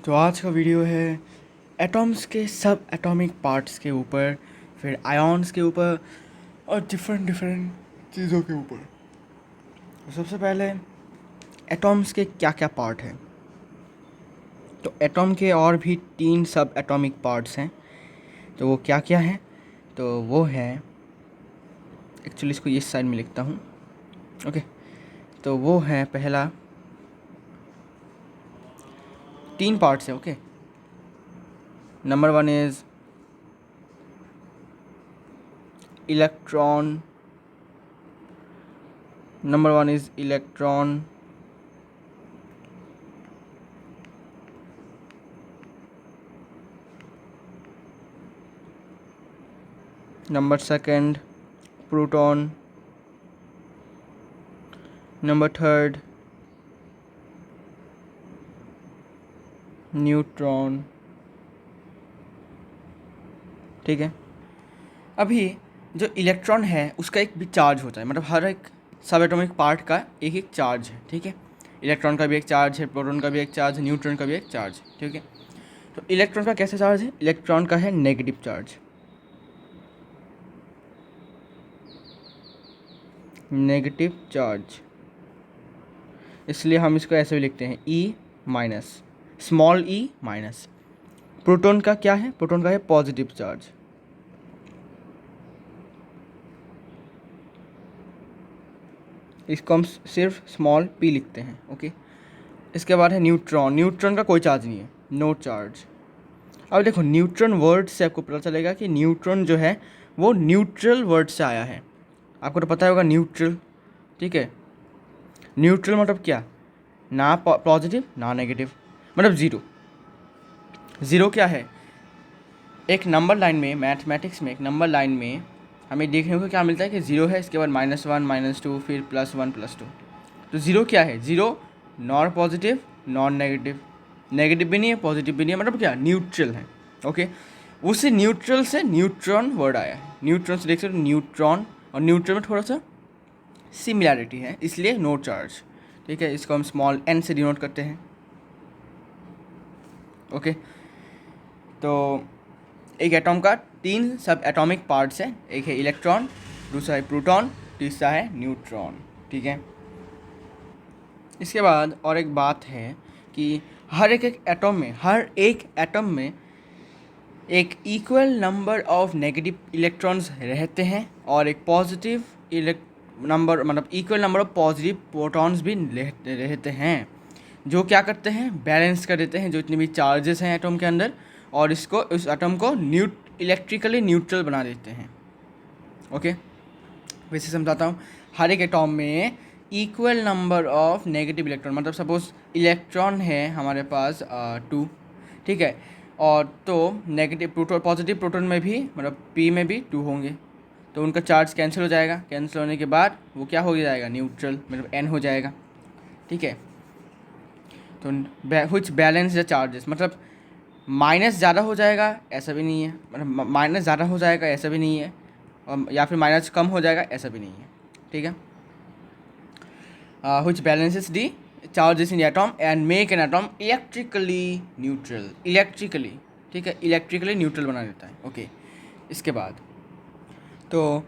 तो आज का वीडियो है एटॉम्स के सब एटॉमिक पार्ट्स के ऊपर, फिर आयॉन्स के ऊपर और डिफरेंट चीज़ों के ऊपर। तो सबसे पहले एटॉम्स के क्या क्या पार्ट हैं। तो एटॉम के और भी 3 सब एटॉमिक पार्ट्स हैं। तो वो क्या क्या हैं? तो वो है, एक्चुअली इसको इस साइड में लिखता हूँ। ओके, तो वो है पहला 3 पार्ट्स है। Okay, number 1 is electron. Number 1 is electron. Number 2 proton. Number 3 neutron. ठीक है, अभी जो इलेक्ट्रॉन है उसका एक भी चार्ज होता है, मतलब हर एक सब एटॉमिक पार्ट का एक एक चार्ज है। ठीक है, इलेक्ट्रॉन का भी एक चार्ज है, प्रोटॉन का भी एक चार्ज है, न्यूट्रॉन का भी एक चार्ज है। ठीक है, तो इलेक्ट्रॉन का कैसा चार्ज है? इलेक्ट्रॉन का है नेगेटिव चार्ज। नेगेटिव चार्ज, इसलिए हम इसको ऐसे भी लिखते हैं E minus, small E minus. Proton का क्या है? प्रोटॉन का है पॉजिटिव चार्ज। इसको हम सिर्फ स्मॉल पी लिखते हैं। ओके, इसके बाद है न्यूट्रॉन। न्यूट्रॉन का कोई चार्ज नहीं है, नो चार्ज। अब देखो, न्यूट्रॉन वर्ड से आपको पता चलेगा कि न्यूट्रॉन जो है वो न्यूट्रल वर्ड से आया है। आपको तो पता होगा न्यूट्रल। ठीक है, न्यूट्रल मतलब क्या? ना पॉजिटिव ना नेगेटिव, मतलब ज़ीरो। ज़ीरो क्या है? एक नंबर लाइन में, मैथमेटिक्स में एक नंबर लाइन में हमें देखने को क्या मिलता है कि ज़ीरो है, इसके बाद -1 -2 फिर +1 +2। तो ज़ीरो क्या है? Zero non positive non negative, negative भी नहीं है पॉजिटिव भी नहीं है, मतलब क्या? न्यूट्रल है। ओके, उसी न्यूट्रल से न्यूट्रॉन वर्ड आया है। न्यूट्रॉन से देख सकते हो न्यूट्रॉन, और न्यूट्रॉन में थोड़ा सा सिमिलैरिटी है, इसलिए नो चार्ज। ठीक है, इसको हम स्मॉल n से डिनोट करते हैं। ओके, तो एक एटॉम का 3 सब एटॉमिक पार्ट्स हैं। एक है इलेक्ट्रॉन, दूसरा है प्रोटॉन, तीसरा है न्यूट्रॉन। ठीक है, इसके बाद और एक बात है कि हर एक एटम में एक equal number of negative electrons रहते हैं और एक पॉजिटिव नंबर, मतलब equal number of positive protons भी रहते हैं, जो क्या करते हैं? बैलेंस कर देते हैं जो इतने भी चार्जेस हैं एटम के अंदर, और इसको, उस एटम को इलेक्ट्रिकली न्यूट्रल बना देते हैं। ओके, वैसे समझाता हूँ। हर एक एटॉम में equal number of negative electron, मतलब सपोज इलेक्ट्रॉन है हमारे पास 2। ठीक है, और तो नेगेटिव प्रोटॉन, पॉजिटिव प्रोटॉन में भी, मतलब पी में भी 2 होंगे, तो उनका चार्ज कैंसिल हो जाएगा। कैंसिल होने के बाद वो क्या हो जाएगा? न्यूट्रल, मतलब एन हो जाएगा। ठीक है, तो व्हिच बैलेंस द चार्जेस, मतलब माइनस ज़्यादा हो जाएगा ऐसा भी नहीं है, मतलब माइनस ज़्यादा हो जाएगा ऐसा भी नहीं है, और या फिर माइनस कम हो जाएगा ऐसा भी नहीं है। ठीक है, which balances the charges in the atom and make an atom electrically neutral। Electrically, ठीक है, इलेक्ट्रिकली न्यूट्रल बना देता है। ओके, इसके बाद तो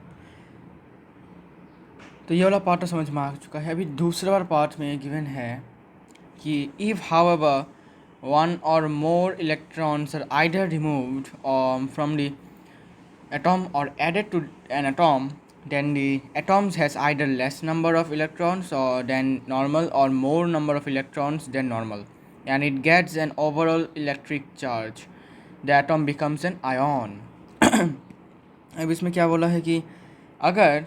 ये वाला पार्ट तो समझ में आ चुका है। अभी दूसरा वाला पार्ट में गिवन है कि if however one or more electrons are either removed from the atom or added to an atom, then the atom has either less number of electrons or than normal or more number of electrons than normal, and it gets an overall electric charge. The atom becomes an ion। अब इसमें क्या बोला है कि अगर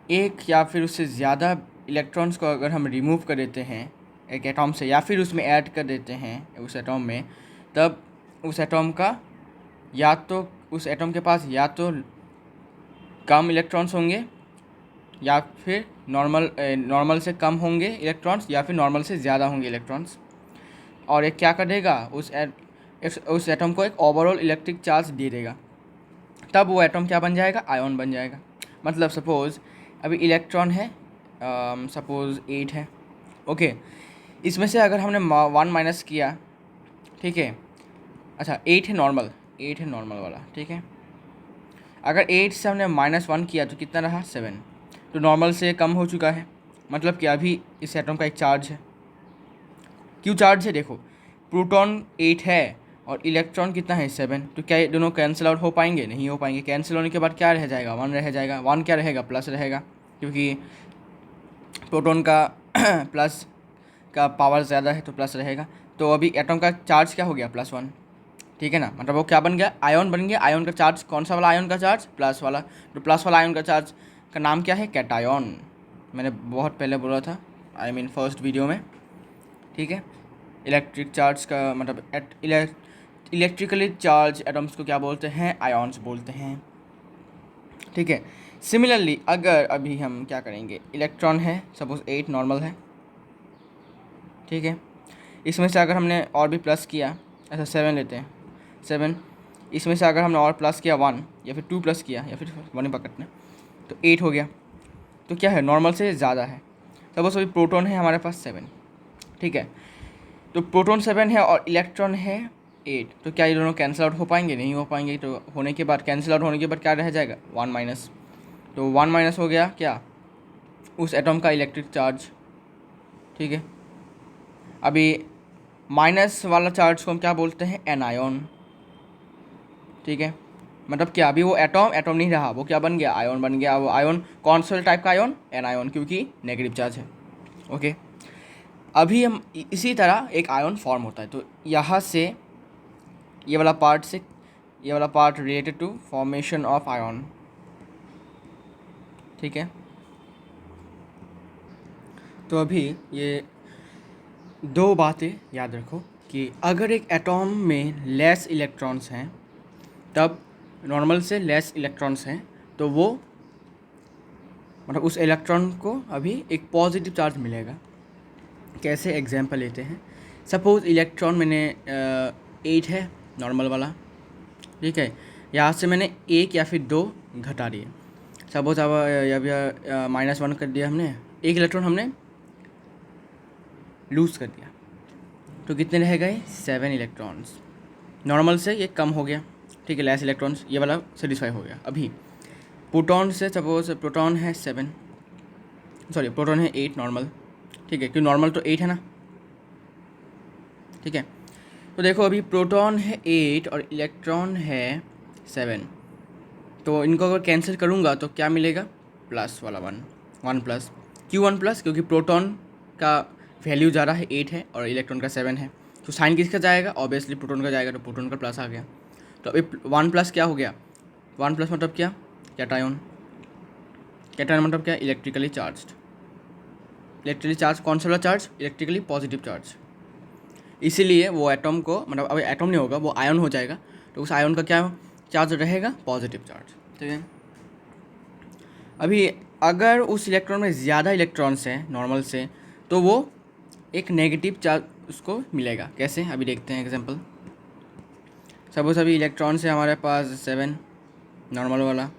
एक या फिर उससे ज़्यादा इलेक्ट्रॉन्स को अगर हम रिमूव कर देते हैं एक एटॉम से, या फिर उसमें ऐड कर देते हैं उस एटॉम में, तब उस एटॉम का या तो उस एटॉम के पास या तो कम इलेक्ट्रॉन्स होंगे, या फिर नॉर्मल से कम होंगे इलेक्ट्रॉन्स, या फिर नॉर्मल से ज़्यादा होंगे इलेक्ट्रॉन्स। और ये क्या कर देगा? उस एटम को एक ओवरऑल इलेक्ट्रिक चार्ज दे देगा। तब वो एटम क्या बन जाएगा? आयन बन जाएगा। मतलब सपोज़ अभी इलेक्ट्रॉन है, सपोज़ 8 है। ओके, इसमें से अगर हमने 1 माइनस किया ठीक है। अच्छा 8 है नॉर्मल, 8 है नॉर्मल वाला, ठीक है। अगर 8 से हमने -1 किया तो कितना रहा 7, तो नॉर्मल से कम हो चुका है, मतलब कि अभी इस एटम का एक चार्ज है। क्यों चार्ज है, देखो प्रोटॉन 8 है और इलेक्ट्रॉन कितना है 7, तो क्या ये दोनों कैंसिल आउट हो पाएंगे, नहीं हो पाएंगे। कैंसिल होने के बाद क्या रह जाएगा, 1 रह जाएगा। 1 क्या रहेगा, प्लस रहेगा, क्योंकि प्रोटॉन का प्लस का पावर ज़्यादा है तो प्लस रहेगा। तो अभी एटम का चार्ज क्या हो गया, +1, ठीक है ना। मतलब वो क्या बन गया, आयन बन गया। आयन का चार्ज कौन सा वाला आयन का चार्ज, प्लस वाला। तो प्लस वाला आयन का चार्ज का नाम क्या है, कैटायन। मैंने बहुत पहले बोला था, आई मीन फर्स्ट वीडियो में, ठीक है। इलेक्ट्रिक चार्ज का मतलब इलेक्ट्रिकली चार्ज एटम्स को क्या बोलते हैं, आयन्स बोलते हैं, ठीक है। सिमिलरली अगर अभी हम क्या करेंगे, इलेक्ट्रॉन है सपोज 8 नॉर्मल है, ठीक है। इसमें से अगर हमने और भी प्लस किया, ऐसा 7 लेते हैं, 7, इसमें से अगर हमने और प्लस किया 1 या फिर 2 प्लस किया या फिर 1 ही पकड़ना, तो 8 हो गया। तो क्या है, नॉर्मल से ज़्यादा है। सपोज अभी प्रोटॉन है हमारे पास 7, ठीक है। तो प्रोटॉन 7 है और इलेक्ट्रॉन है 8, तो क्या ये दोनों कैंसिल आउट हो पाएंगे, नहीं हो पाएंगे। तो होने के बाद, कैंसिल आउट होने के बाद क्या रह जाएगा, 1 माइनस। तो 1 माइनस हो गया क्या, उस एटम का इलेक्ट्रिक चार्ज, ठीक है। अभी माइनस वाला चार्ज को हम क्या बोलते हैं, एनायन, ठीक है। मतलब क्या, अभी वो एटम नहीं रहा, वो क्या बन गया, आयन बन गया। वो आयन कौन सा टाइप का आयन, एनायन, क्योंकि नेगेटिव चार्ज है, ओके। अभी हम इसी तरह एक आयन फॉर्म होता है, तो यहाँ से ये वाला part related to formation of ion, ठीक है। तो अभी ये दो बातें याद रखो कि अगर एक एटॉम में लेस इलेक्ट्रॉन्स हैं, तब नॉर्मल से लेस इलेक्ट्रॉन्स हैं, तो वो मतलब उस इलेक्ट्रॉन को अभी एक पॉजिटिव चार्ज मिलेगा। कैसे, एग्जांपल लेते हैं। सपोज़ इलेक्ट्रॉन मैंने 8 है नॉर्मल वाला, ठीक है। यहाँ से मैंने 1 या फिर 2 घटा दिए। सपोज अब -1 कर दिया हमने, 1 इलेक्ट्रॉन हमने लूज़ कर दिया, तो कितने रह गए, 7 इलेक्ट्रॉन्स। नॉर्मल से ये कम हो गया, ठीक है, लेस इलेक्ट्रॉन्स, ये वाला सेटिस्फाई हो गया। अभी प्रोटॉन से, सपोज प्रोटॉन है 8 नॉर्मल, ठीक है, क्योंकि नॉर्मल तो 8 है ना, ठीक है। तो देखो अभी प्रोटॉन है 8 और इलेक्ट्रॉन है 7, तो इनको अगर कैंसिल करूँगा तो क्या मिलेगा, प्लस वाला 1 प्लस। क्यों 1 प्लस, क्योंकि प्रोटॉन का वैल्यू ज़्यादा है, 8 है और इलेक्ट्रॉन का 7 है, तो साइन किसका जाएगा, ऑब्वियसली प्रोटॉन का जाएगा, तो प्रोटॉन का प्लस आ गया। तो अभी 1 प्लस क्या हो गया, 1 प्लस मतलब क्या, कैटायन। कैटायन मतलब क्या, इलेक्ट्रिकली चार्ज कौन सा वाला चार्ज, इलेक्ट्रिकली पॉजिटिव चार्ज। इसीलिए वो एटम को, मतलब अब एटम नहीं होगा, वो आयन हो जाएगा, तो उस आयन का क्या चार्ज रहेगा, पॉजिटिव चार्ज, ठीक है। अभी अगर उस इलेक्ट्रॉन में ज़्यादा इलेक्ट्रॉन्स हैं नॉर्मल से, तो वो एक नेगेटिव चार्ज उसको मिलेगा। कैसे, अभी देखते हैं एग्जांपल। सपोज अभी इलेक्ट्रॉन से हमारे पास 7 नॉर्मल वाला,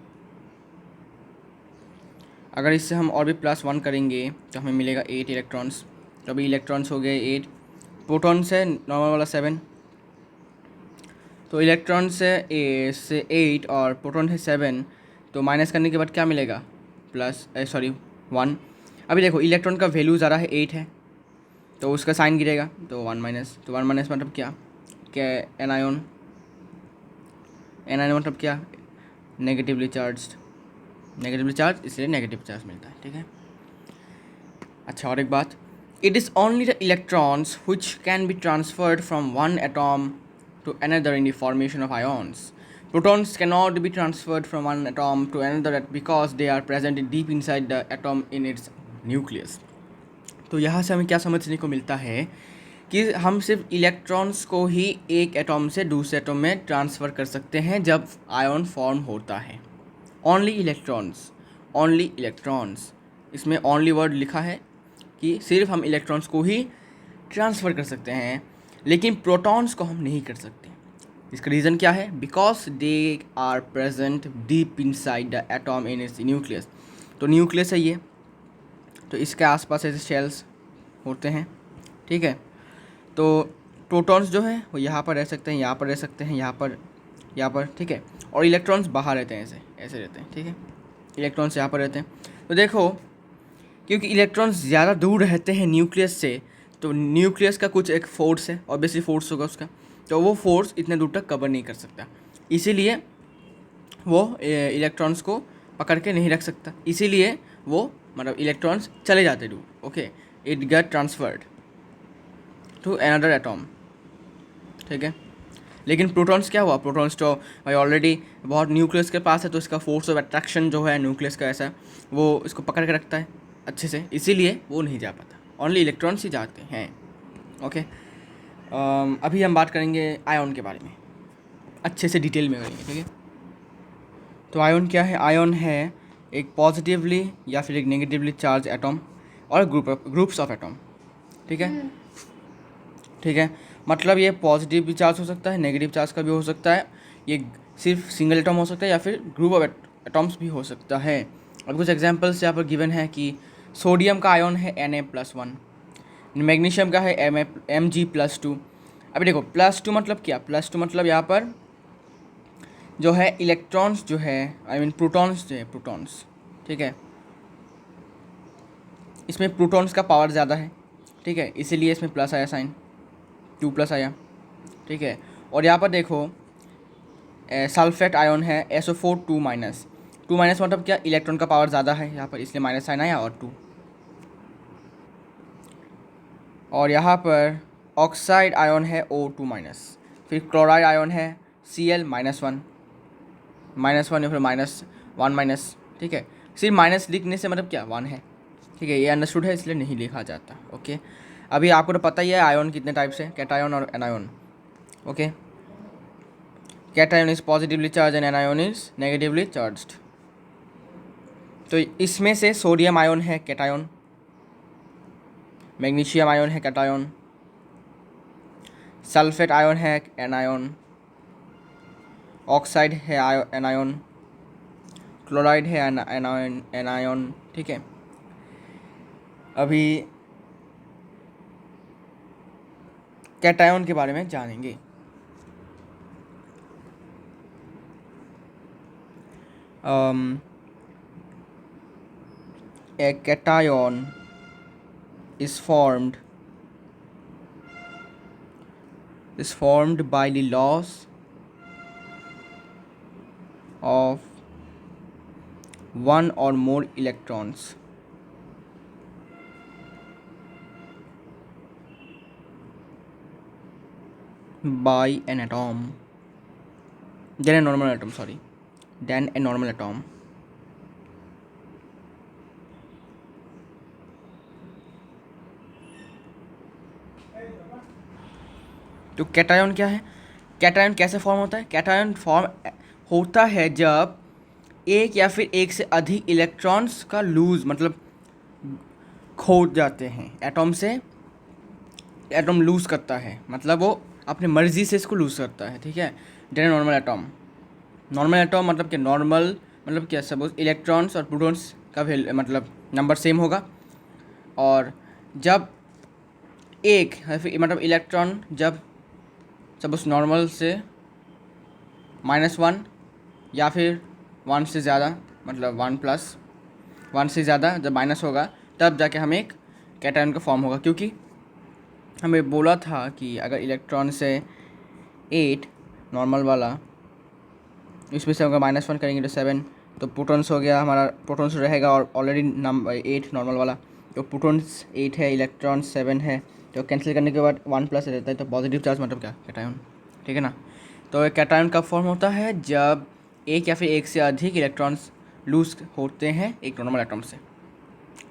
अगर इससे हम और भी +1 करेंगे तो हमें मिलेगा 8 इलेक्ट्रॉन्स। तो अभी इलेक्ट्रॉन्स हो गए 8, प्रोटॉन से नॉर्मल वाला 7, तो इलेक्ट्रॉन से 8 और प्रोटॉन है 7, तो माइनस करने के बाद क्या मिलेगा, 1। अभी देखो इलेक्ट्रॉन का वैल्यू ज़्यादा है, 8 है, तो उसका साइन गिरेगा, तो 1 माइनस। तो 1 माइनस मतलब क्या, एनायन मतलब क्या, नेगेटिवली चार्ज, इसलिए नेगेटिव चार्ज मिलता है, ठीक है। अच्छा, और एक बात, it is only the electrons which can be transferred from one atom to another in the formation of ions. Protons cannot be transferred from one atom to another because they are present deep inside the atom in its nucleus. तो यहाँ से हमें क्या समझने को मिलता है कि हम सिर्फ इलेक्ट्रॉन्स को ही एक एटॉम से दूसरे एटॉम में ट्रांसफ़र कर सकते हैं जब आयन फॉर्म होता है। ओनली इलेक्ट्रॉन्स, इसमें ओनली वर्ड लिखा है कि सिर्फ हम इलेक्ट्रॉन्स को ही ट्रांसफ़र कर सकते हैं, लेकिन प्रोटॉन्स को हम नहीं कर सकते। इसका रीज़न क्या है, because they are present deep inside the atom in its nucleus. तो न्यूक्लियस है ये, तो इसके आसपास ऐसे शेल्स होते हैं, ठीक है। तो प्रोटॉन्स जो है वो यहाँ पर रह सकते हैं, यहाँ पर रह सकते हैं, यहाँ पर, ठीक है। और इलेक्ट्रॉन्स बाहर रहते हैं, ऐसे ऐसे रहते हैं, ठीक है। इलेक्ट्रॉन्स यहाँ पर रहते हैं। तो देखो, क्योंकि इलेक्ट्रॉन्स ज़्यादा दूर रहते हैं न्यूक्लियस से, तो न्यूक्लियस का कुछ एक फोर्स है, ऑब्वियसली फोर्स होगा उसका, तो वो फोर्स इतने दूर तक कवर नहीं कर सकता, इसीलिए वो इलेक्ट्रॉन्स को पकड़ के नहीं रख सकता, इसीलिए वो मतलब इलेक्ट्रॉन्स चले जाते दूर, okay. It get transferred to another atom, ठीक है। लेकिन प्रोटॉन्स क्या हुआ, प्रोटॉन्स तो भाई ऑलरेडी बहुत न्यूक्लियस के पास है, तो इसका फोर्स ऑफ अट्रैक्शन जो है न्यूक्लियस का ऐसा, वो इसको पकड़ के रखता है अच्छे से, इसीलिए वो नहीं जा पाता, ओनली इलेक्ट्रॉन्स ही जाते हैं, ओके। अभी हम बात करेंगे आयन के बारे में, अच्छे से डिटेल में करेंगे, ठीक है। तो आयन क्या है, आयन है एक पॉजिटिवली या फिर एक नेगेटिवली चार्ज एटम और ग्रुप्स ऑफ एटम, ठीक है, ठीक है। मतलब ये पॉजिटिव भी चार्ज हो सकता है, नेगेटिव चार्ज का भी हो सकता है, ये सिर्फ सिंगल एटम हो सकता है या फिर ग्रुप ऑफ एटम्स भी हो सकता है। और कुछ एग्जांपल्स यहाँ पर गिवन है कि सोडियम का आयन है Na+1, मैग्नीशियम का है Mg+2। अभी देखो +2 मतलब क्या, +2 मतलब यहाँ पर जो है इलेक्ट्रॉन्स जो है, आई मीन प्रोटॉन्स जो है, प्रोटॉन्स, ठीक है, इसमें प्रोटॉन्स का पावर ज़्यादा है, ठीक है, इसीलिए इसमें प्लस आया साइन, 2+ आया, ठीक है। और यहाँ पर देखो सल्फेट आयन है SO4 2-, 2- मतलब क्या, इलेक्ट्रॉन का पावर ज़्यादा है यहाँ पर, इसलिए माइनस साइन आया और 2। और यहाँ पर ऑक्साइड आयन है O2-, फिर क्लोराइड आयन है Cl-1, -1 या फिर -1-, ठीक है। सिर्फ माइनस लिखने से मतलब क्या, 1 है, ठीक है, ये अंडरस्टूड है, इसलिए नहीं लिखा जाता, ओके। अभी आपको तो पता ही है आयन कितने टाइप्स हैं, कैटायन और anion, okay. Cation is positively charge and anion is negatively charged. तो इसमें से सोडियम आयन है कैटायन, मैग्नीशियम आयन है कैटायन, सल्फेट आयन है एनायन, ऑक्साइड है एनायन, क्लोराइड है एनायन, ठीक है। अभी कैटायन के बारे में जानेंगे। A cation is formed by the loss of one or more electrons by an atom than a normal atom. तो कैटायन क्या है, कैटायन कैसे फॉर्म होता है, कैटायन फॉर्म होता है जब एक या फिर एक से अधिक इलेक्ट्रॉन्स का लूज मतलब खो जाते हैं एटम से, एटम लूज़ करता है, मतलब वो अपनी मर्ज़ी से इसको लूज़ करता है, ठीक है। Then normal atom, normal atom मतलब क्या, नॉर्मल मतलब क्या, सपोज इलेक्ट्रॉन्स और प्रोटॉन्स का मतलब नंबर सेम होगा, और जब एक मतलब इलेक्ट्रॉन जब सपोज नॉर्मल से -1 या फिर 1 से ज़्यादा, मतलब 1+1 से ज़्यादा जब माइनस होगा, तब जाके हमें एक कैटायन का फॉर्म होगा। क्योंकि हमें बोला था कि अगर इलेक्ट्रॉन से 8 नॉर्मल वाला, इसमें से अगर -1 करेंगे तो 7, तो प्रोटॉन्स हो गया हमारा, प्रोटॉन्स रहेगा और ऑलरेडी नंबर 8 नॉर्मल वाला, तो प्रोटॉन्स 8 है, इलेक्ट्रॉन 7 है, तो कैंसिल करने के बाद 1+ रहता है, तो पॉजिटिव चार्ज मतलब क्या, कैटायन, ठीक है ना। तो एक कैटायन कब फॉर्म होता है, जब एक या फिर एक से अधिक इलेक्ट्रॉन्स लूज होते हैं एक नॉर्मल एटम से,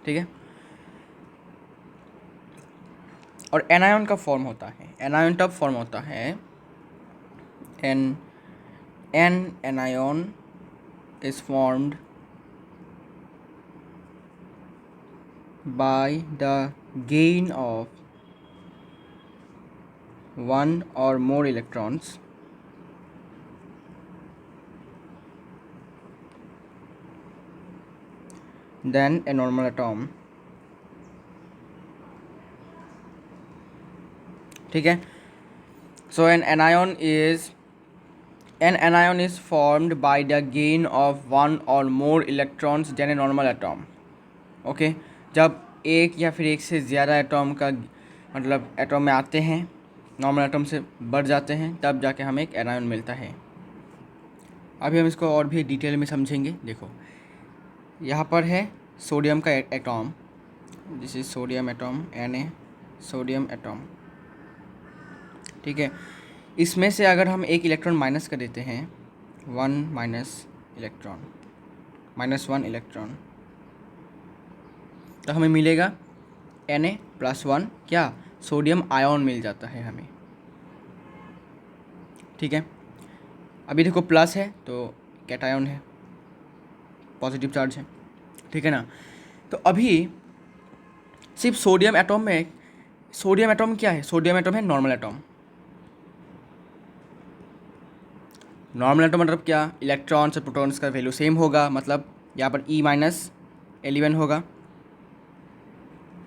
ठीक है। और एनायन कब फॉर्म होता है, एनायन तब फॉर्म होता है, N anion is formed by the gain of one or more electrons than a normal atom, ठीक है। So an anion is formed by the gain of one or more electrons than a normal atom. Okay जब एक या फिर एक से ज़्यादा atom का मतलब एटॉम में आते हैं, नॉर्मल एटॉम से बढ़ जाते हैं, तब जाके हमें एक एनायन मिलता है। अभी हम इसको और भी डिटेल में समझेंगे। देखो यहाँ पर है सोडियम का atom, this is sodium atom, Na sodium atom, ठीक है। इसमें से अगर हम एक इलेक्ट्रॉन माइनस कर देते हैं, -1 इलेक्ट्रॉन, तो हमें मिलेगा Na+1 क्या, सोडियम आयन मिल जाता है हमें, ठीक है। अभी देखो प्लस है तो कैटायन है, पॉजिटिव चार्ज है, ठीक है ना। तो अभी सिर्फ सोडियम एटॉम में, सोडियम एटॉम क्या है, सोडियम एटॉम है नॉर्मल एटॉम। नॉर्मल एटॉम मतलब क्या, इलेक्ट्रॉन्स और प्रोटॉन्स का वैल्यू सेम होगा, मतलब यहाँ पर E-11 होगा,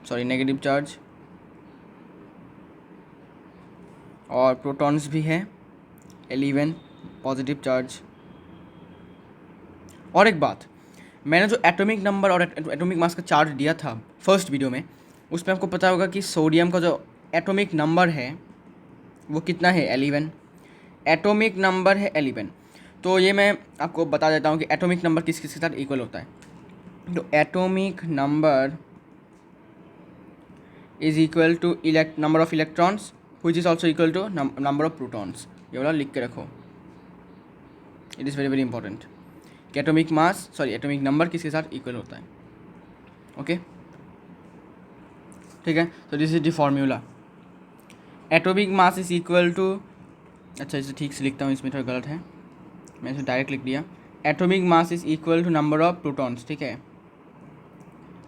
सॉरी नेगेटिव चार्ज, और प्रोटॉन्स भी है 11 पॉजिटिव चार्ज। और एक बात, मैंने जो एटॉमिक नंबर और एटॉमिक मास का चार्ज दिया था फर्स्ट वीडियो में, उसमें आपको पता होगा कि सोडियम का जो एटॉमिक नंबर है वो कितना है, 11, एटॉमिक नंबर है 11। तो ये मैं आपको बता देता हूँ कि एटॉमिक नंबर किस किस के साथ इक्वल होता है। तो atomic number is equal to number of electrons which is also equal to number of protons. ये वाला लिख के रखो, it is very very important कि atomic mass sorry atomic number किसके साथ इक्वल होता है, ओके ठीक है। तो this is the formula, atomic mass is equal to, अच्छा इसे ठीक से लिखता हूँ, इसमें थोड़ा गलत है, मैंने इसे डायरेक्ट लिख दिया, atomic mass is equal to number of protons, ठीक है,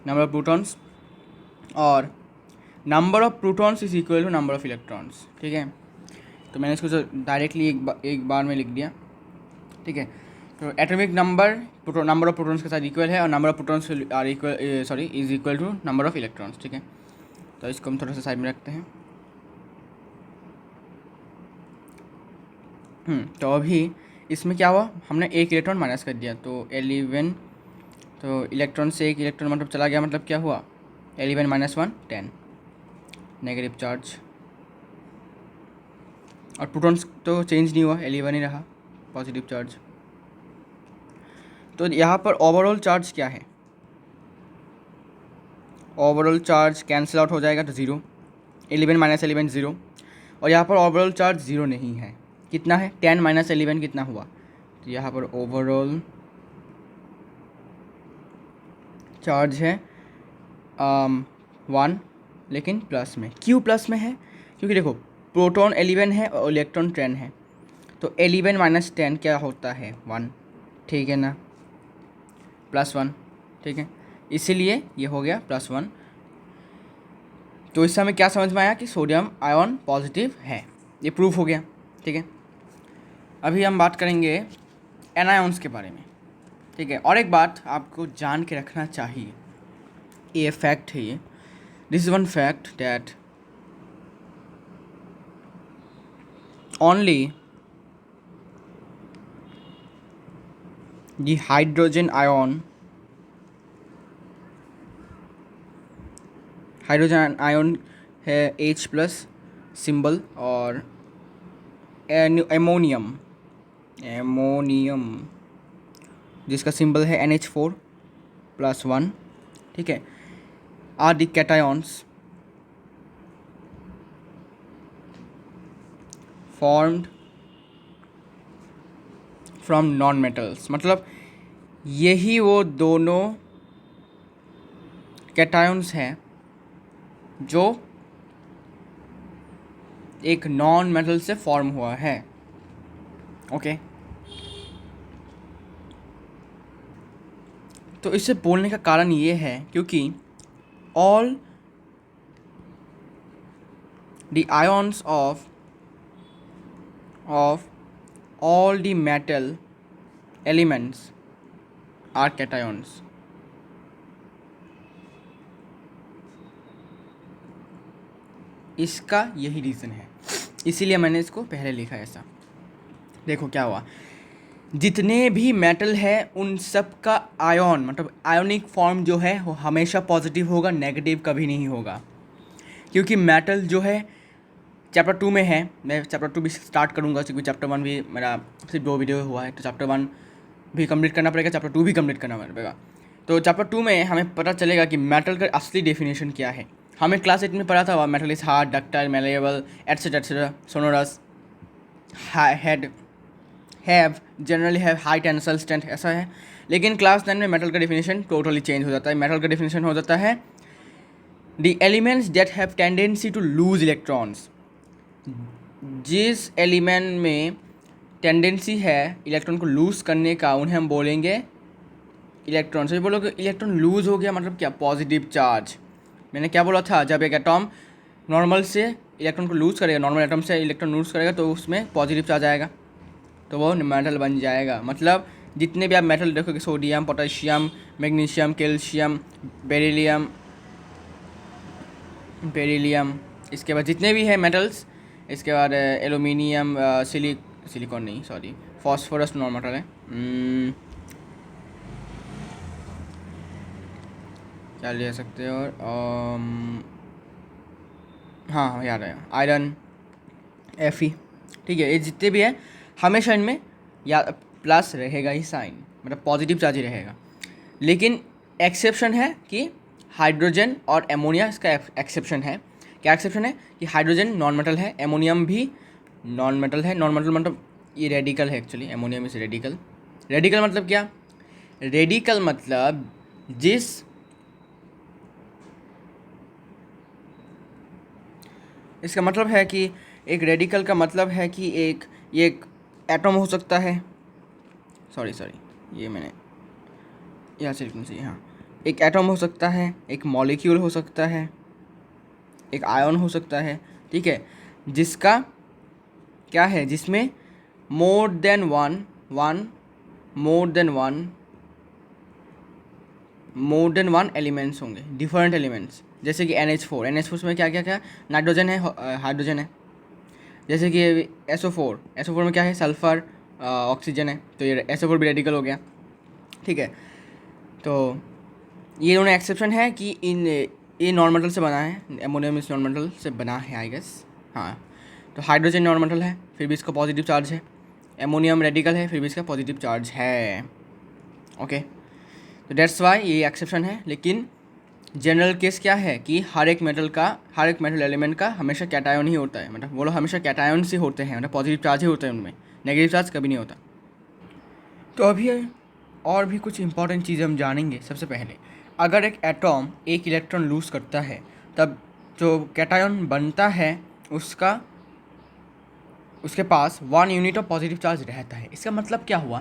नंबर ऑफ प्रोटॉन्स, और number of protons is equal to number of electrons, ठीक है। तो मैंने इसको डायरेक्टली एक बार में लिख दिया, ठीक है। तो atomic number number of protons के साथ इक्वल है, और number of protons are equal sorry is equal to number of electrons, ठीक है। तो इसको हम थोड़ा सा साइड में रखते हैं। तो अभी इसमें क्या हुआ, हमने एक इलेक्ट्रॉन माइनस कर दिया, तो 11, तो इलेक्ट्रॉन से एक इलेक्ट्रॉन मतलब चला गया, मतलब क्या हुआ, 11 - 1 10 नेगेटिव चार्ज, और प्रोटॉन्स तो चेंज नहीं हुआ, 11 ही रहा पॉजिटिव चार्ज। तो यहाँ पर ओवरऑल चार्ज क्या है, ओवरऑल चार्ज कैंसिल आउट हो जाएगा, तो 0, 11 - 11 0, और यहाँ पर ओवरऑल चार्ज 0 नहीं है, कितना है, 10 - 11 कितना हुआ, तो यहाँ पर ओवरऑल चार्ज है 1, लेकिन प्लस में, क्यों प्लस में है, क्योंकि देखो प्रोटॉन 11 है और इलेक्ट्रॉन 10 है, तो 11 - 10 क्या होता है, 1, ठीक है ना, +1, ठीक है, इसीलिए ये हो गया +1। तो इससे हमें क्या समझ में आया कि सोडियम आयन पॉजिटिव है, ये प्रूफ हो गया, ठीक है। अभी हम बात करेंगे एनायंस के बारे में, ठीक है। और एक बात आपको जान के रखना चाहिए, ये फैक्ट है, ये this is one fact that only the hydrogen ion है H+ सिंबल, और एमोनियम जिसका सिंबल है NH4+1, ठीक है, are the cations formed from non metals, मतलब यही वो दोनों कैटायंस हैं जो एक नॉन मेटल से फॉर्म हुआ है, ओके। तो इसे बोलने का कारण ये है क्योंकि all the ions of all the metal elements are cations। इसका यही रीज़न है, इसीलिए मैंने इसको पहले लिखा है ऐसा। देखो क्या हुआ, जितने भी मेटल है उन सब का आयन मतलब आयोनिक फॉर्म जो है वो हमेशा पॉजिटिव होगा, नेगेटिव कभी नहीं होगा। क्योंकि मेटल जो है चैप्टर 2 में है, मैं चैप्टर 2 भी स्टार्ट करूँगा क्योंकि चैप्टर 1 भी मेरा सिर्फ 2 वीडियो हुआ है, तो चैप्टर 1 भी कंप्लीट करना पड़ेगा, चैप्टर 2 भी कंप्लीट करना पड़ेगा। तो चैप्टर 2 में हमें पता चलेगा कि मेटल का असली डेफिनेशन क्या है। हमें क्लास 8 में पढ़ा था metal is hard, ductile, malleable, etcetera, sonorous, head, have, generally have high tensile strength, ऐसा है। लेकिन क्लास 9 में मेटल का डेफिनेशन टोटली चेंज हो जाता है। मेटल का डेफिनेशन हो जाता है the elements that have tendency to lose electrons. जिस एलिमेंट में टेंडेंसी है इलेक्ट्रॉन को लूज़ करने का, उन्हें हम बोलेंगे इलेक्ट्रॉन। से बोलोगे इलेक्ट्रॉन लूज़ हो गया मतलब क्या, पॉजिटिव चार्ज। मैंने क्या बोला था, जब एक एटॉम नॉर्मल से इलेक्ट्रॉन को लूज़ करेगा, नॉर्मल एटॉम से इलेक्ट्रॉन लूज़ करेगा तो उसमें पॉजिटिव चार्ज आएगा, तो वो मेटल बन जाएगा। मतलब जितने भी आप मेटल देखोगे, sodium, potassium, magnesium, calcium, beryllium, इसके बाद जितने भी है मेटल्स, इसके बाद एलुमिनियम, सिलिकॉन नहीं सॉरी, फॉस्फोरस नॉन मेटल है। क्या ले सकते हो, हाँ याद है, आयरन, Fe, ठीक है। ये जितने भी है हमेशा इनमें या प्लस रहेगा ही साइन, मतलब पॉजिटिव चार्ज ही रहेगा। लेकिन एक्सेप्शन है कि हाइड्रोजन और एमोनिया, इसका एक्सेप्शन है। क्या एक्सेप्शन है कि हाइड्रोजन नॉन मेटल है, एमोनियम भी नॉन मेटल है। नॉन मेटल मतलब ये रेडिकल है actually, ammonium is radical. Radical मतलब क्या, रेडिकल मतलब इसका मतलब है कि एक रेडिकल का मतलब है कि एक एटम हो सकता है, सॉरी ये मैंने यहाँ से लिखना चाहिए, हाँ। एक एटम हो सकता है, एक मॉलिक्यूल हो सकता है, एक आयन हो सकता है, ठीक है, जिसका क्या है, जिसमें मोर देन वन एलिमेंट्स होंगे, डिफरेंट एलिमेंट्स। जैसे कि NH4 में क्या क्या क्या, नाइट्रोजन है, हाइड्रोजन है। जैसे कि SO4 में क्या है, सल्फ़र, ऑक्सीजन है, तो ये SO4 भी रेडिकल हो गया, ठीक है। तो ये दोनों एक्सेप्शन है कि ये नॉन मेटल से बना है, एमोनियम इस नॉन मेटल से बना है आई गेस, हाँ। तो हाइड्रोजन नॉन मेटल है, फिर भी इसका पॉजिटिव चार्ज है। एमोनियम रेडिकल है, फिर भी इसका पॉजिटिव चार्ज है, ओके। तो डेट्स वाई ये एक्सेप्शन है। लेकिन जनरल केस क्या है कि हर एक मेटल एलिमेंट का हमेशा कैटायन ही होता है, मतलब वो लोग हमेशा कैटायन से होते हैं, मतलब पॉजिटिव चार्ज ही होता है उनमें, नेगेटिव चार्ज कभी नहीं होता। तो अभी और भी कुछ इंपॉर्टेंट चीज़ें हम जानेंगे। सबसे पहले, अगर एक एटॉम एक इलेक्ट्रॉन लूज़ करता है तब जो कैटायन बनता है उसके पास 1 यूनिट ऑफ पॉजिटिव चार्ज रहता है। इसका मतलब क्या हुआ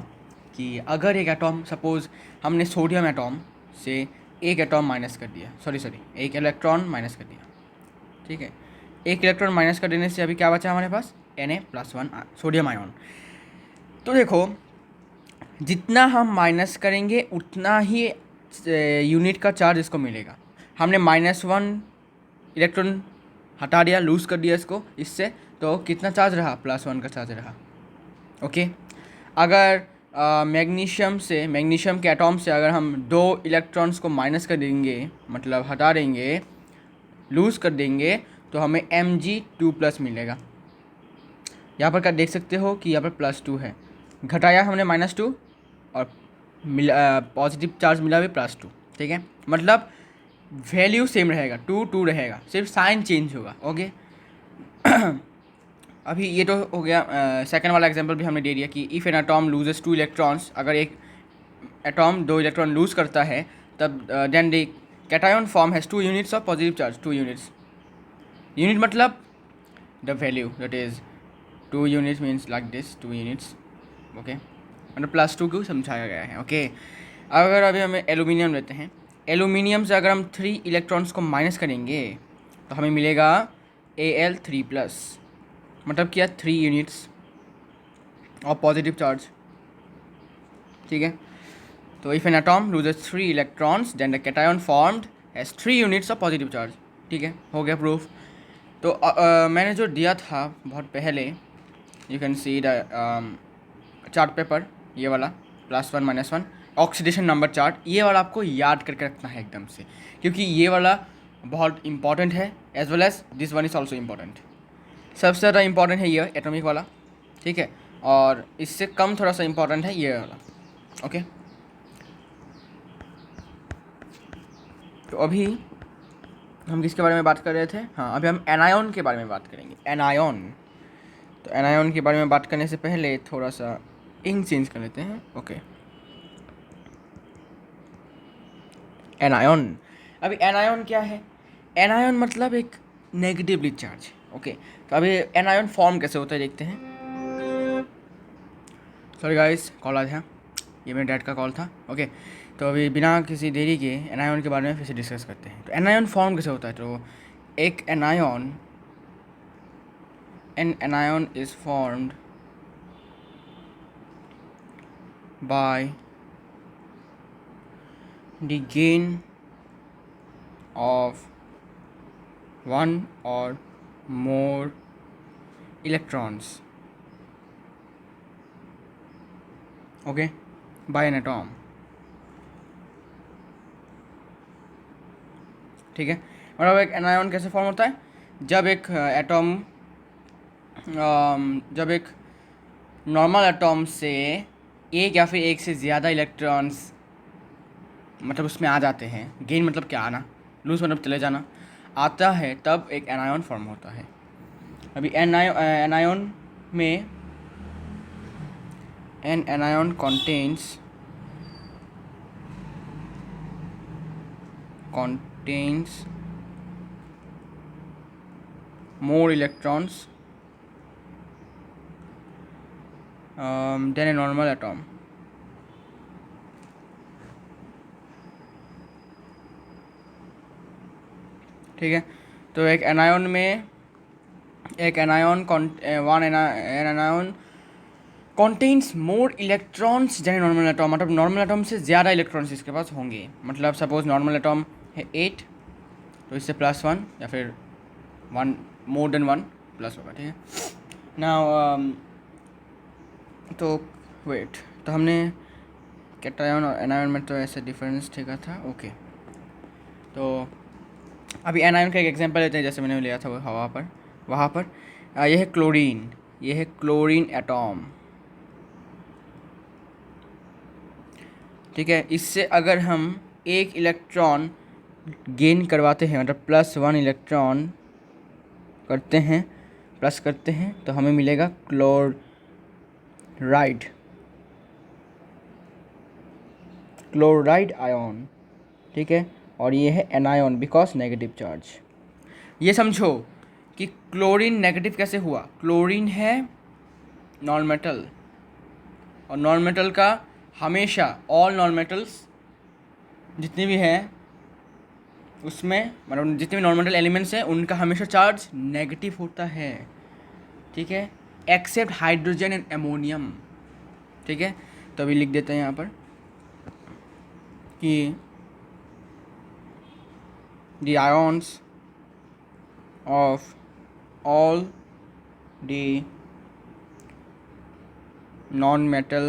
कि अगर एक एटॉम, सपोज हमने सोडियम एटॉम से एक एटॉम माइनस कर दिया, एक इलेक्ट्रॉन माइनस कर दिया, ठीक है। एक इलेक्ट्रॉन माइनस कर देने से अभी क्या बचा हमारे पास, Na+1 सोडियम आयन। तो देखो, जितना हम माइनस करेंगे उतना ही यूनिट का चार्ज इसको मिलेगा। हमने -1 इलेक्ट्रॉन हटा दिया, लूज़ कर दिया इससे, तो कितना चार्ज रहा, +1 का चार्ज रहा, ओके। अगर मैग्नीशियम के एटॉम से अगर हम 2 इलेक्ट्रॉन्स को माइनस कर देंगे, मतलब हटा देंगे, लूज़ कर देंगे, तो हमें Mg2+ मिलेगा। यहाँ पर क्या देख सकते हो कि यहाँ पर +2 है, घटाया हमने -2 और पॉजिटिव चार्ज मिला भी +2, ठीक है। मतलब वैल्यू सेम रहेगा, 2 रहेगा, सिर्फ साइन चेंज होगा, ओके। अभी ये तो हो गया, सेकंड वाला एग्जांपल भी हमने दे दिया कि if an atom loses 2 electrons, अगर एक एटॉम 2 इलेक्ट्रॉन लूज़ करता है तब then the cation form has 2 units of positive charge, 2 units. Unit मतलब the value, that is 2 units means like this, 2 units, okay. मतलब +2 को समझाया गया है, ओके। अगर अभी हमें एलुमिनियम लेते हैं, एलुमिनियम से अगर हम 3 इलेक्ट्रॉन्स को माइनस करेंगे तो हमें मिलेगा Al3+, मतलब क्या, 3 यूनिट्स ऑफ पॉजिटिव चार्ज, ठीक है। तो if an atom loses 3 electrons then the cation formed has 3 units of positive charge, ठीक है, हो गया प्रूफ। तो मैंने जो दिया था बहुत पहले, you can see the chart paper, ये वाला +1 -1 ऑक्सीडेशन नंबर चार्ट, ये वाला आपको याद करके रखना है एकदम से, क्योंकि ये वाला बहुत इंपॉर्टेंट है, as well as this one is also important. सबसे ज़्यादा इंपॉर्टेंट है ये एटॉमिक वाला, ठीक है, और इससे कम थोड़ा सा इंपॉर्टेंट है ये वाला। ओके, तो अभी हम किसके बारे में बात कर रहे थे? हाँ, अभी हम एनायॉन के बारे में बात करेंगे। एनायॉन, तो एनायॉन के बारे में बात करने से पहले थोड़ा सा इंक चेंज कर लेते हैं। ओके, एनायॉन, अभी एनायॉन क्या है? एनायॉन मतलब एक नेगेटिवली चार्ज। ओके, तो अभी एनायॉन फॉर्म कैसे होता है देखते हैं। सॉरी गाइस, कॉल आया था, ये मेरे डैड का कॉल था। ओके, तो अभी बिना किसी देरी के एनायॉन के बारे में फिर से डिस्कस करते हैं। तो एनायॉन फॉर्म कैसे होता है? तो एक एनायॉन, an anion is formed by the gain of one or more electrons, okay, by an atom। ठीक है, मतलब एक एनायॉन कैसे फॉर्म होता है? जब एक एटॉम, जब एक नॉर्मल एटॉम से एक या फिर एक से ज़्यादा इलेक्ट्रॉन्स मतलब उसमें आ जाते हैं, गेन मतलब क्या आना, लूज मतलब चले जाना, आता है, तब एक एनायॉन फॉर्म होता है। अभी एनायॉन में N एनायॉन contains more electrons than a normal atom। ठीक है, तो एक एनायॉन में एक एनायॉन contains more electrons than a normal atom, मतलब नॉर्मल एटॉम से ज़्यादा इलेक्ट्रॉन्स इसके पास होंगे। मतलब सपोज नॉर्मल एटॉम है 8, तो इससे +1 या फिर 1 मोर देन 1 प्लस होगा। ठीक है ना, तो वेट, तो हमने कैटायन और एनायन में तो ऐसे डिफरेंस देखा था। ओके, तो अभी एनायन का एक एग्जांपल लेते हैं, जैसे मैंने लिया था वो हवा पर, वहाँ पर यह है क्लोरीन, यह है क्लोरीन एटॉम। ठीक है, इससे अगर हम एक इलेक्ट्रॉन गेन करवाते हैं, मतलब +1 इलेक्ट्रॉन करते हैं, प्लस करते हैं, तो हमें मिलेगा क्लोराइड आयन। ठीक है, और ये है एनायन बिकॉज नेगेटिव चार्ज। ये समझो कि क्लोरीन नेगेटिव कैसे हुआ। क्लोरीन है नॉन मेटल, और नॉन मेटल का हमेशा, ऑल नॉन मेटल्स जितने भी हैं उसमें, मतलब जितने भी नॉन मेटल एलिमेंट्स हैं उनका हमेशा चार्ज नेगेटिव होता है। ठीक है, एक्सेप्ट हाइड्रोजन एंड एमोनियम। ठीक है, तो अभी लिख देते हैं यहाँ पर कि the ions of all the non-metal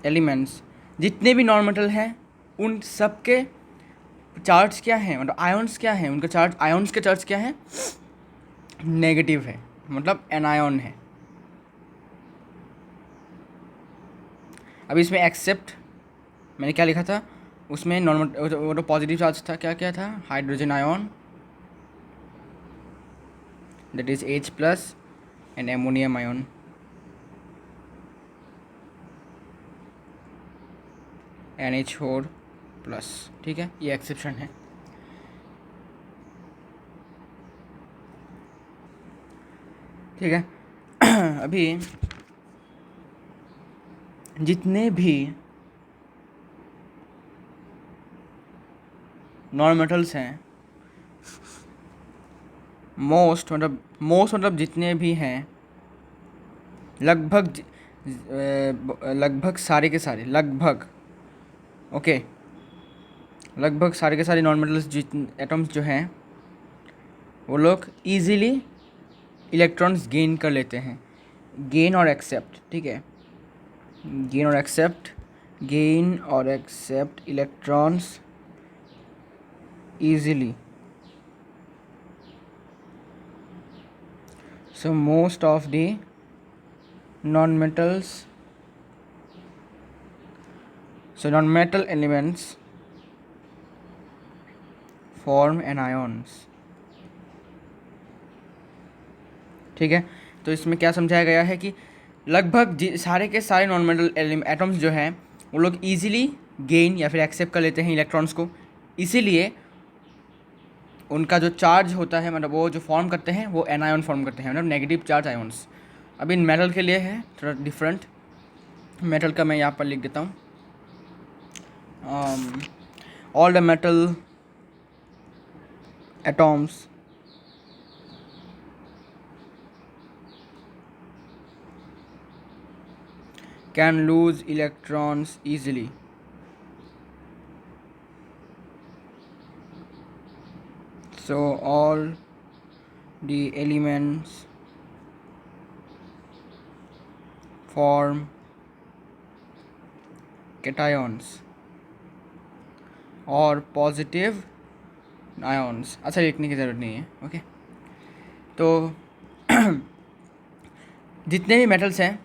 elements, जितने भी नॉन मेटल हैं उन सब के चार्ज क्या हैं, मतलब आयन्स क्या हैं, उनका चार्ज, आयन्स के चार्ज क्या है, नेगेटिव है, मतलब एनायन है। अभी इसमें एक्सेप्ट मैंने क्या लिखा था, उसमें नॉर्मल वो तो पॉजिटिव चार्ज था, क्या क्या था, hydrogen ion that is H+ and ammonium ion NH4+। ठीक है, ये एक्सेप्शन है। ठीक है अभी जितने भी नॉन मेटल्स हैं, मोस्ट मतलब जितने भी हैं, लगभग सारे के सारे, लगभग सारे के सारे नॉन मेटल्स एटम्स जो हैं वो लोग इजीली इलेक्ट्रॉन्स गेन कर लेते हैं, गेन और एक्सेप्ट, ठीक है, गेन और accept electrons easily. So most of the non-metals, so non-metal elements form anions, ठीक है। तो इसमें क्या समझाया गया है कि लगभग सारे के सारे नॉन मेटल एटम्स जो हैं वो लोग इजीली गेन या फिर एक्सेप्ट कर लेते हैं इलेक्ट्रॉन्स को, इसीलिए उनका जो चार्ज होता है, मतलब वो जो फॉर्म करते हैं वो एनायन फॉर्म करते हैं, मतलब नेगेटिव चार्ज आयन्स। अब इन मेटल के लिए है थोड़ा डिफरेंट, मेटल का मैं यहाँ पर लिख देता हूँ। All the metal atoms can lose electrons easily. So all the elements form cations और पॉजिटिव आयन्स। अच्छा, लिखने की ज़रूरत नहीं है, ओके। तो जितने भी मेटल्स हैं,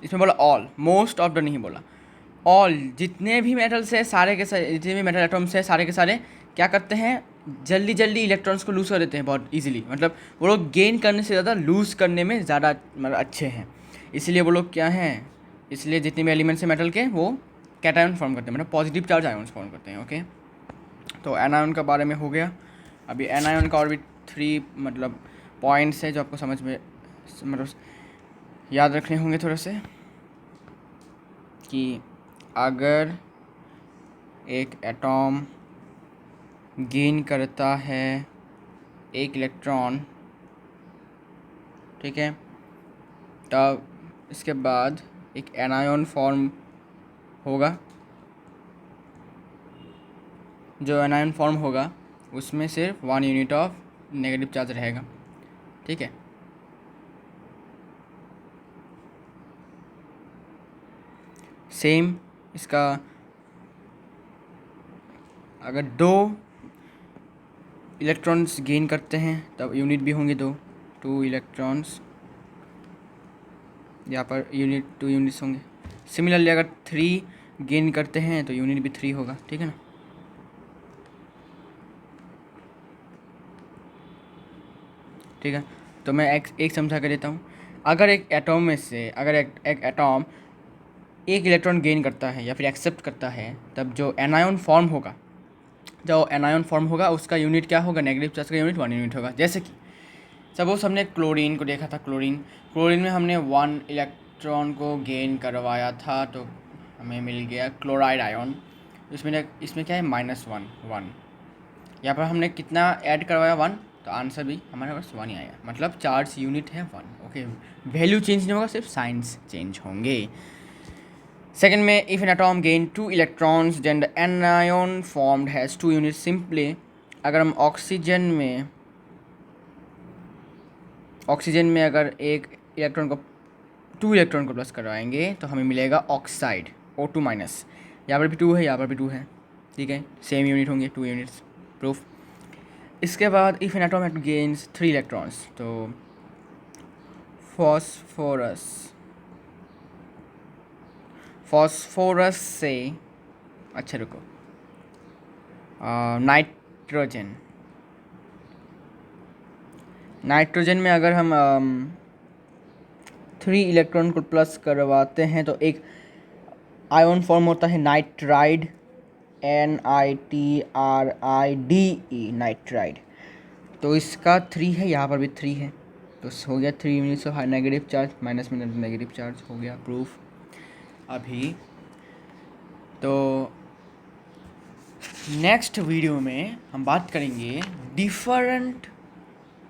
इसमें बोला ऑल, मोस्ट ऑफ द नहीं बोला, ऑल, जितने भी मेटल्स हैं सारे के सारे, जितने भी मेटल एटम्स हैं सारे के सारे क्या करते हैं, जल्दी जल्दी इलेक्ट्रॉन्स को लूज़ कर देते हैं बहुत इजीली, मतलब वो लोग गेन करने से ज़्यादा लूज़ करने में ज़्यादा मतलब अच्छे हैं, इसलिए वो लोग क्या हैं, इसलिए जितने भी एलिमेंट्स हैं मेटल के वो कैटायन फॉर्म करते हैं, मतलब पॉजिटिव चार्ज आयन्स फॉर्म करते हैं, ओके। तो एनायन का बारे में हो गया। अभी एनायन का और भी 3 मतलब पॉइंट्स है जो आपको समझ में मतलब याद रखने होंगे थोड़े से, कि अगर एक एटॉम गेन करता है एक इलेक्ट्रॉन, ठीक है, तब इसके बाद एक एनायन फॉर्म होगा, जो एनायन फॉर्म होगा उसमें सिर्फ 1 यूनिट ऑफ नेगेटिव चार्ज रहेगा, ठीक है। सेम इसका अगर 2 इलेक्ट्रॉन्स गेन करते हैं तब यूनिट भी होंगे 2 इलेक्ट्रॉन्स, यहाँ पर यूनिट 2 यूनिट्स होंगे। सिमिलरली अगर 3 गेन करते हैं तो यूनिट भी 3 होगा, ठीक है ना। ठीक है, तो मैं एक समझा कर देता हूँ। अगर एक एटॉम में से अगर एक एटॉम एक इलेक्ट्रॉन गेन करता है या फिर एक्सेप्ट करता है, तब जो एनायन फॉर्म होगा उसका यूनिट क्या होगा, नेगेटिव चार्ज का यूनिट 1 यूनिट होगा। जैसे कि सपोज हमने क्लोरीन को देखा था, क्लोरीन में हमने 1 इलेक्ट्रॉन को गेन करवाया था तो हमें मिल गया क्लोराइड आयन। इसमें क्या है, -1 यहाँ पर हमने कितना ऐड करवाया, 1, तो आंसर भी हमारे पास 1 ही आया, मतलब चार्ज यूनिट है 1, ओके। वैल्यू चेंज नहीं होगा, सिर्फ साइंस चेंज होंगे। सेकेंड में, if an atom gain 2 electrons then the anion formed has 2 unit. Simply अगर हम ऑक्सीजन में अगर एक इलेक्ट्रॉन को 2 इलेक्ट्रॉन को प्लस करवाएंगे तो हमें मिलेगा ऑक्साइड, O2 माइनस। यहाँ पर भी 2 है, यहाँ पर भी 2 है, ठीक है, सेम यूनिट होंगे, 2 यूनिट्स, प्रूफ। इसके बाद if an atom gains 3 electrons, तो फॉस्फोरस से, अच्छा रुको, नाइट्रोजन में अगर हम 3 इलेक्ट्रॉन को प्लस करवाते हैं तो एक आयन फॉर्म होता है नाइट्राइड, NITRIDE, नाइट्राइड। तो इसका 3 है, यहाँ पर भी 3 है, तो हो गया 3 units of negative charge, minus में नेगेटिव चार्ज हो गया, प्रूफ। अभी तो नेक्स्ट वीडियो में हम बात करेंगे डिफरेंट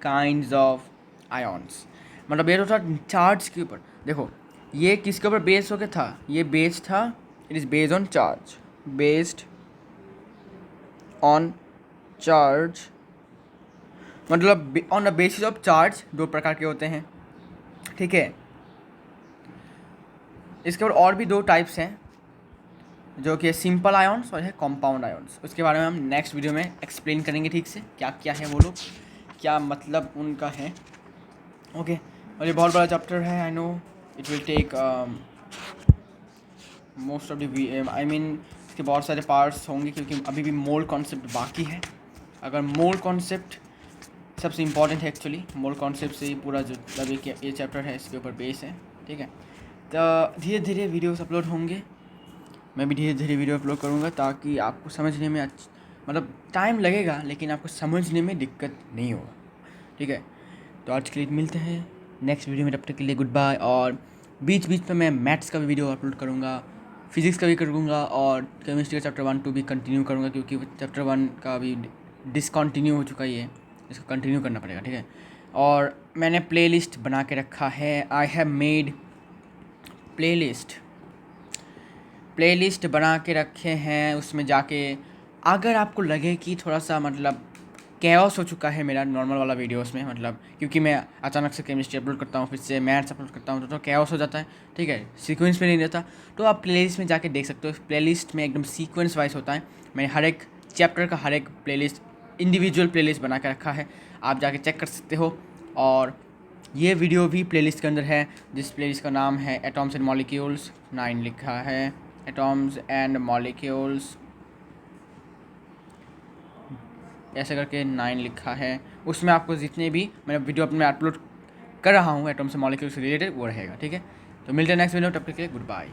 काइंड्स ऑफ आयन्स, मतलब ये तो था चार्ज के ऊपर। देखो ये किसके ऊपर बेस होके था, ये बेस था, it is based on charge, based on charge मतलब on the basis of charge 2 प्रकार के होते हैं, ठीक है। इसके बाद और भी 2 टाइप्स हैं जो कि सिंपल आयॉन्स और है कंपाउंड आयॉन्स। उसके बारे में हम नेक्स्ट वीडियो में एक्सप्लेन करेंगे ठीक से, क्या क्या है वो लोग, क्या मतलब उनका है, ओके। और ये बहुत बड़ा चैप्टर है, I know it will take most of the I mean इसके बहुत सारे पार्ट्स होंगे क्योंकि अभी भी मोल कॉन्सेप्ट बाकी है। अगर मोल कॉन्सेप्ट सबसे इम्पॉर्टेंट है एक्चुअली, मोल कॉन्सेप्ट से ही पूरा जो अभी ये चैप्टर है इसके ऊपर बेस है, ठीक है। तो धीरे धीरे वीडियोस अपलोड होंगे, मैं भी धीरे धीरे वीडियो अपलोड करूँगा ताकि आपको समझने में मतलब टाइम लगेगा लेकिन आपको समझने में दिक्कत नहीं होगा, ठीक है। तो आज के लिए मिलते हैं नेक्स्ट वीडियो में, तब तक के लिए गुड बाय। और बीच बीच में मैं मैथ्स का भी वीडियो अपलोड करूँगा, फिज़िक्स का भी करूँगा और केमिस्ट्री का चैप्टर 1 2 भी कंटिन्यू करूँगा क्योंकि चैप्टर 1 का अभी डिसकंटिन्यू हो चुका ही है, इसको कंटिन्यू करना पड़ेगा, ठीक है। और मैंने प्लेलिस्ट बना के रखा है, आई हैव मेड प्लेलिस्ट बना के रखे हैं। उसमें जाके अगर आपको लगे कि थोड़ा सा मतलब कैओस हो चुका है मेरा नॉर्मल वाला वीडियोस में, मतलब क्योंकि मैं अचानक से केमिस्ट्री अपलोड करता हूँ फिर से मैथ्स अपलोड करता हूँ तो कैओस हो जाता है, ठीक है, सीक्वेंस में नहीं रहता। तो आप प्लेलिस्ट में जाके देख सकते हो, प्लेलिस्ट में एकदम सीक्वेंस वाइज होता है। मैंने हर एक चैप्टर का हर एक प्लेलिस्ट इंडिविजुअल प्लेलिस्ट बना के रखा है, आप जाके चेक कर सकते हो। और ये वीडियो भी प्लेलिस्ट के अंदर है, जिस प्लेलिस्ट का नाम है एटॉम्स एंड मॉलिक्यूल्स, 9 लिखा है, एटॉम्स एंड मॉलिक्यूल्स ऐसे करके 9 लिखा है। उसमें आपको जितने भी मैं वीडियो अपने अपलोड कर रहा हूँ एटॉम्स एंड मॉलिक्यूल्स से रिलेटेड वो रहेगा, ठीक है। तो मिलते हैं नेक्स्ट वीडियो, तब तक के लिए गुड बाय।